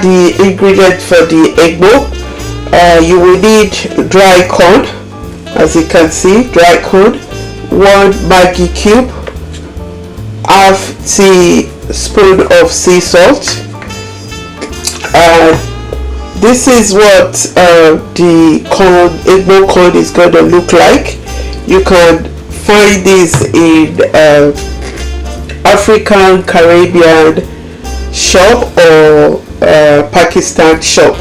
The ingredient for the Egbo, you will need dry corn, as you can see, dry corn, 1 Maggi cube, half teaspoon of sea salt. This is what the corn, Egbo corn, is going to look like. You can find this in African, Caribbean shop or Pakistan shop.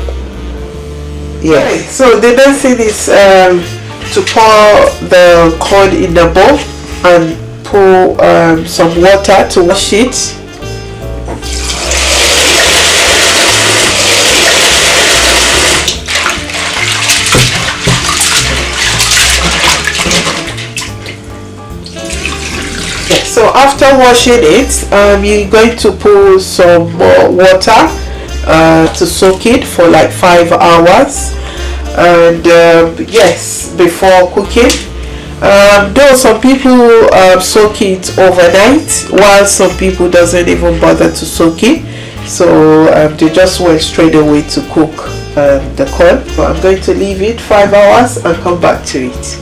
Yeah. Right. So the next thing is to pour the corn in the bowl and pour some water to wash it. So after washing it, you're going to pour some more water to soak it for like 5 hours, and yes, before cooking. Though some people soak it overnight, while some people doesn't even bother to soak it, so they just went straight away to cook the corn. But I'm going to leave it 5 hours and come back to it.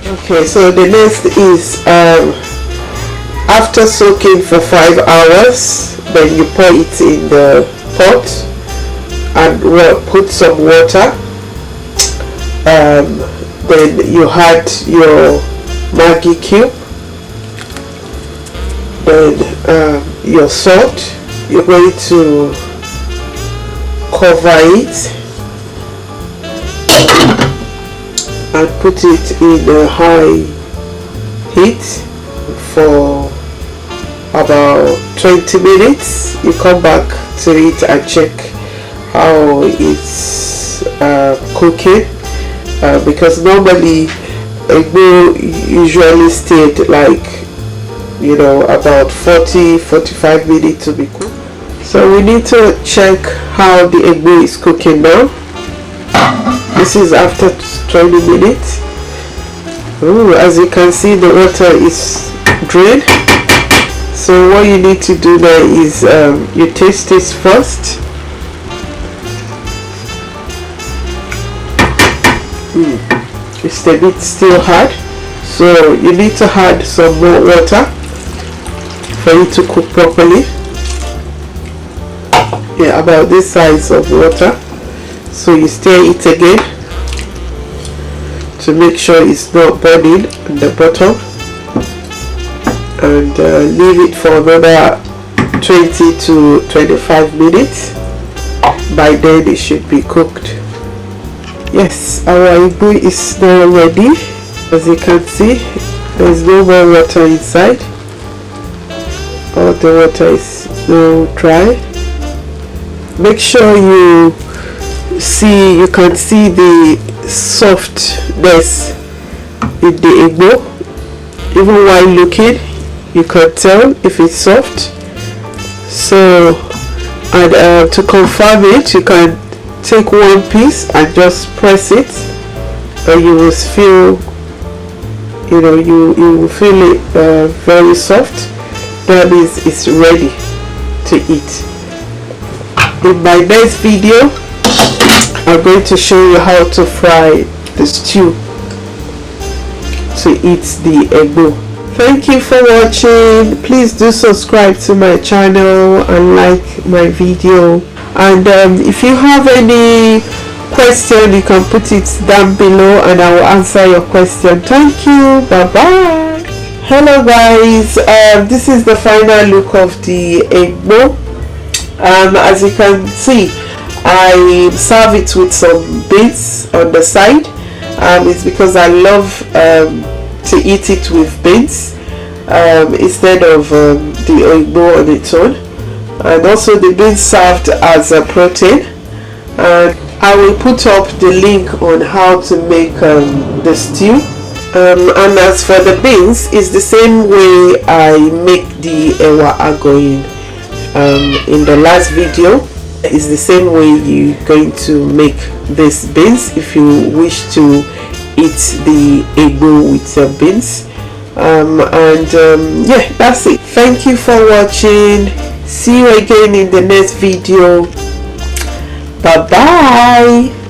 Okay, so the next is after soaking for 5 hours, then you pour it in the pot and put some water. Then you add your Maggi cube, then your salt. You're going to cover it and put it in a high heat for about 20 minutes. You come back to it and check how it's cooking, because normally Egbo usually stayed like, you know, about 40-45 minutes to be cooked. So we need to check how the Egbo is cooking now. This is after 20 minutes. Ooh, as you can see, the water is drained. So what you need to do now is you taste this first. It's a bit still hard, so you need to add some more water for it to cook properly. Yeah, about this size of water. So you stir it again to make sure it's not burning on the bottom, and leave it for another 20 to 25 minutes. By then it should be cooked. Yes, our Egbo is now ready. As you can see, there is no more water inside. All the water is now dry. Make sure you can see the softness in the Egbo. Even while looking, you can tell if it's soft. So, and to confirm it, you can take one piece and just press it, and you will feel, you know, you will feel it very soft. That means it's ready to eat. In my next video, I'm going to show you how to fry the stew to eat the Egbo. Thank you for watching. Please do subscribe to my channel and like my video. And if you have any question, you can put it down below and I will answer your question. Thank you. Bye bye. Hello guys, this is the final look of the Egbo. As you can see, I serve it with some beans on the side. It's because I love to eat it with beans instead of the Egbo on its own. And also the beans served as a protein. And I will put up the link on how to make the stew. And as for the beans, it's the same way I make the ewa agoyin in the last video. It's the same way you're going to make this beans if you wish to eat the Egbo with beans. Yeah, that's it. Thank you for watching. See you again in the next video. Bye bye.